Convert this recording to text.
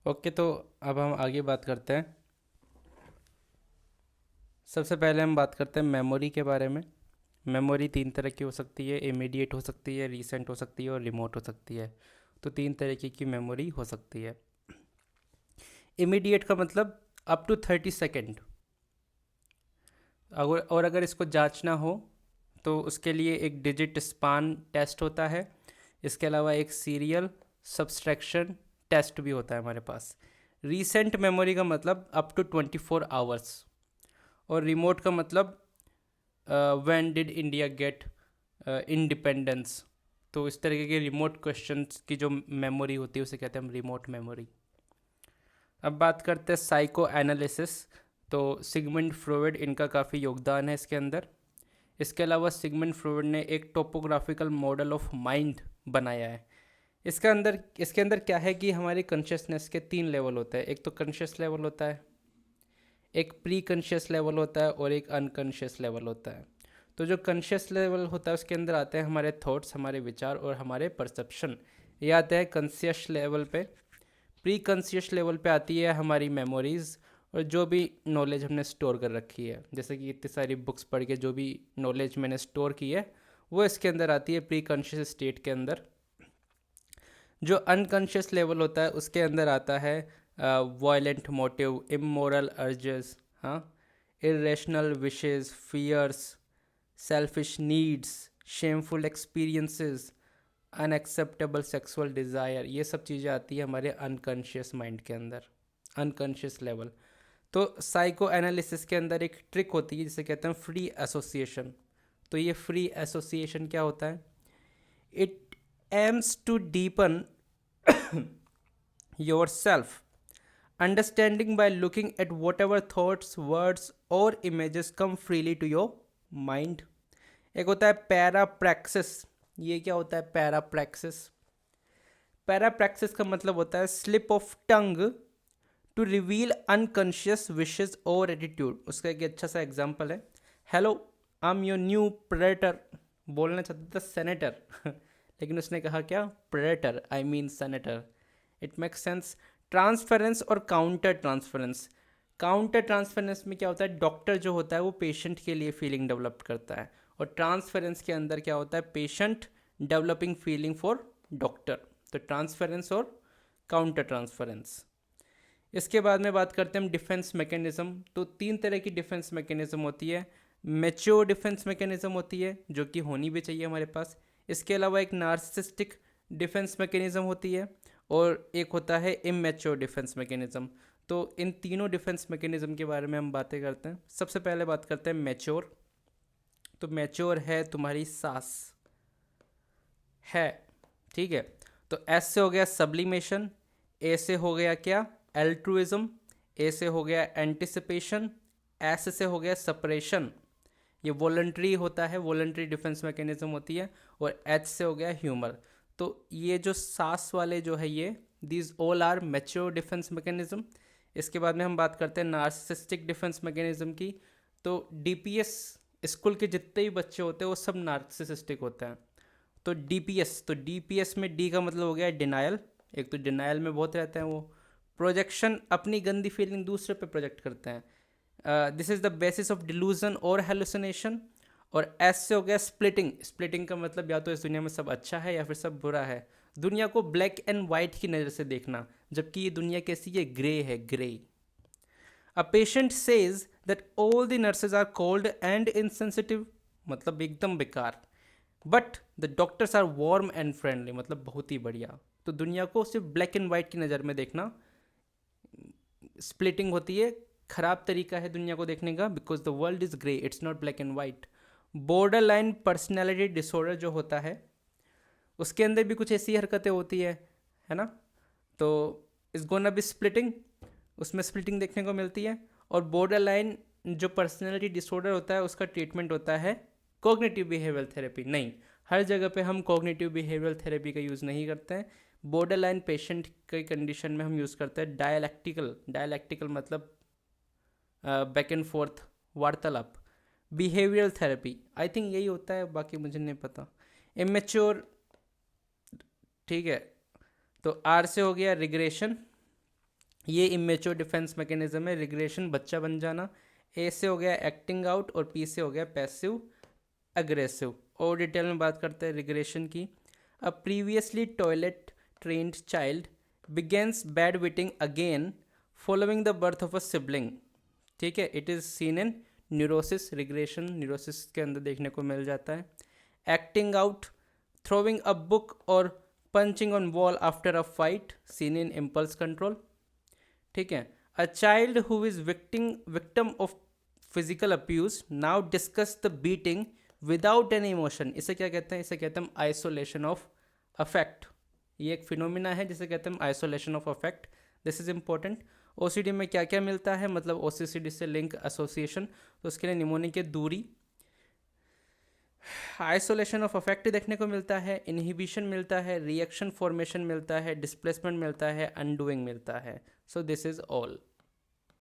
Okay, तो अब हम आगे बात करते हैं। सबसे पहले हम बात करते हैं मेमोरी के बारे में। मेमोरी तीन तरह की हो सकती है, इमीडिएट हो सकती है, रीसेंट हो सकती है और रिमोट हो सकती है। तो तीन तरीके की मेमोरी हो सकती है। इमीडिएट का मतलब अप टू 30 सेकेंड। अगर इसको जांचना हो तो उसके लिए एक डिजिट स्पान टेस्ट होता है। इसके अलावा एक सीरियल सब्सट्रैक्शन टेस्ट भी होता है हमारे पास। रीसेंट मेमोरी का मतलब अप टू 24 आवर्स। और रिमोट का मतलब when did India get independence. तो इस तरीके के रिमोट क्वेश्चंस की जो मेमोरी होती है उसे कहते हैं हम रिमोट मेमोरी। अब बात करते हैं साइको एनालिसिस। तो सिगमंड फ्रॉयड, इनका काफ़ी योगदान है इसके अंदर। इसके अलावा सिगमंड फ्रॉयड ने एक टोपोग्राफिकल मॉडल ऑफ माइंड बनाया है। इसके अंदर क्या है कि हमारी कॉन्शियसनेस के तीन लेवल होते हैं। एक तो कॉन्शियस लेवल होता है, एक प्री कॉन्शियस लेवल होता है और एक अनकॉन्शियस लेवल होता है। तो जो कॉन्शियस लेवल होता है उसके अंदर आते हैं हमारे थॉट्स, हमारे विचार और हमारे परसेप्शन। ये आते हैं कॉन्शियस लेवल पे। प्री कॉन्शियस लेवल पे आती है हमारी मेमोरीज़ और जो भी नॉलेज हमने स्टोर कर रखी है। जैसे कि इतनी सारी बुक्स पढ़ के जो भी नॉलेज मैंने स्टोर की है वो इसके अंदर आती है प्री कॉन्शियस स्टेट के अंदर। जो अनकॉन्शियस लेवल होता है उसके अंदर आता है वायलेंट मोटिव, इमोरल अर्जेस, हाँ, irrational wishes, fears, selfish needs, shameful experiences, unacceptable sexual desire. ये सब चीज़ें आती है हमारे अनकॉन्शियस माइंड के अंदर, अनकॉन्शियस लेवल। तो साइको एनालिसिस के अंदर एक ट्रिक होती है जिसे कहते हैं फ्री एसोसिएशन। तो ये फ्री एसोसिएशन क्या होता है? It aims to deepen yourself understanding by looking at whatever thoughts, words और images come freely to your mind। एक होता है पैराप्रैक्सिस। ये क्या होता है पैराप्रैक्सिस? पैराप्रैक्सिस का मतलब होता है slip of tongue to reveal unconscious wishes और एटीट्यूड। उसका एक अच्छा सा एग्जांपल है, hello I am your new predator. बोलना चाहता था सेनेटर लेकिन उसने कहा क्या? Predator, I mean senator. It makes sense. Transference और काउंटर ट्रांसफरेंस। काउंटर ट्रांसफरेंस में क्या होता है? डॉक्टर जो होता है वो पेशेंट के लिए फीलिंग डेवलप करता है और ट्रांसफरेंस के अंदर क्या होता है? Patient developing feeling for doctor. तो ट्रांसफरेंस और काउंटर ट्रांसफरेंस। इसके बाद में बात करते हैं हम डिफेंस मैकेनिज्म। तो तीन तरह की डिफेंस मैकेनिज्म होती है। मैच्योर डिफेंस मैकेनिज्म होती है जो कि होनी भी चाहिए हमारे पास। इसके अलावा एक नार्सिसिस्टिक डिफेंस मैकेनिज्म होती है और एक होता है इमैच्योर डिफेंस मैकेनिज्म। तो इन तीनों डिफेंस मैकेनिज्म के बारे में हम बातें करते हैं। सबसे पहले बात करते हैं मैच्योर। तो मैच्योर है तुम्हारी सांस, है, ठीक है। तो एस से हो गया सब्लिमेशन, ए से हो गया क्या? एल्ट्रुइज्म, ए से हो गया एंटिसिपेशन, एस से हो गया सपरेशन। ये वॉलंटरी होता है, वॉलंटरी डिफेंस मैकेनिज्म होती है। और एच से हो गया ह्यूमर। तो ये जो सांस वाले जो है ये these all are mature defence mechanism. इसके बाद में हम बात करते हैं नार्सिसिस्टिक डिफेंस मैकेनिज्म की। तो डीपीएस स्कूल के जितने भी बच्चे होते हैं वो सब नार्सिसिस्टिक होते हैं। तो डीपीएस में डी का मतलब हो गया डिनायल। एक तो डिनायल में बहुत रहते हैं वो। प्रोजेक्शन, अपनी गंदी फीलिंग दूसरे पे प्रोजेक्ट करते हैं। This is the basis of delusion और हेलुसिनेशन। और एस से हो गया स्प्लिटिंग। स्प्लिटिंग का मतलब या तो इस दुनिया में सब अच्छा है या फिर सब बुरा है। दुनिया को ब्लैक एंड वाइट की नज़र से देखना, जबकि ये दुनिया कैसी है? ग्रे है, grey. A patient says that all the nurses are cold and insensitive, मतलब एकदम बेकार। But the doctors are warm and friendly, मतलब बहुत ही बढ़िया। तो दुनिया को सिर्फ ब्लैक एंड वाइट की नज़र में देखना स्प्लिटिंग होती है, खराब तरीका है दुनिया को देखने का, because the world is grey, it's not black and white. Border line personality disorder जो होता है उसके अंदर भी कुछ ऐसी हरकतें होती है ना। तो इस गोना भी स्प्लिटिंग, उसमें स्प्लिटिंग देखने को मिलती है। और बॉर्डर लाइन जो पर्सनैलिटी डिसऑर्डर होता है उसका ट्रीटमेंट होता है कॉग्निटिव बिहेवियर थेरेपी। नहीं, हर जगह पे हम कॉग्निटिव बिहेवियर थेरेपी का यूज़ नहीं करते हैं। बॉर्डर लाइन पेशेंट की कंडीशन में हम यूज़ करते हैं डायलैक्टिकल। डायलैक्टिकल मतलब बैक एंड फोर्थ वार्तालाप। बिहेवियरल थेरेपी आई थिंक यही होता है, बाकी मुझे नहीं पता। इमेच्योर, ठीक है। तो आर से हो गया रिग्रेशन, ये इमेच्योर डिफेंस मैकेनिज्म है, रिग्रेशन बच्चा बन जाना। ए से हो गया एक्टिंग आउट और पी से हो गया पैसिव अग्रेसिव। और डिटेल में बात करते हैं रिग्रेशन की। A previously toilet trained child begins bed wetting again following the birth of a sibling. ठीक है, it is seen in neurosis. Regression neurosis के अंदर देखने को मिल जाता है। Acting out, throwing a book or punching on wall after a fight, seen in impulse control। ठीक है, a child who is victim of physical abuse now discuss the beating without any emotion। इसे क्या कहते हैं? इसे कहते हैं isolation of affect. ये एक फिनोमिना है जिसे कहते हैं isolation of affect. This is important. OCD में क्या क्या मिलता है, मतलब ओसीसीडी से लिंक एसोसिएशन, तो उसके लिए निमोनिक के दूरी, आइसोलेशन ऑफ अफेक्ट देखने को मिलता है, इनहिबिशन मिलता है, रिएक्शन फॉर्मेशन मिलता है, डिस्प्लेसमेंट मिलता है, अनडूइंग मिलता है। So this is all.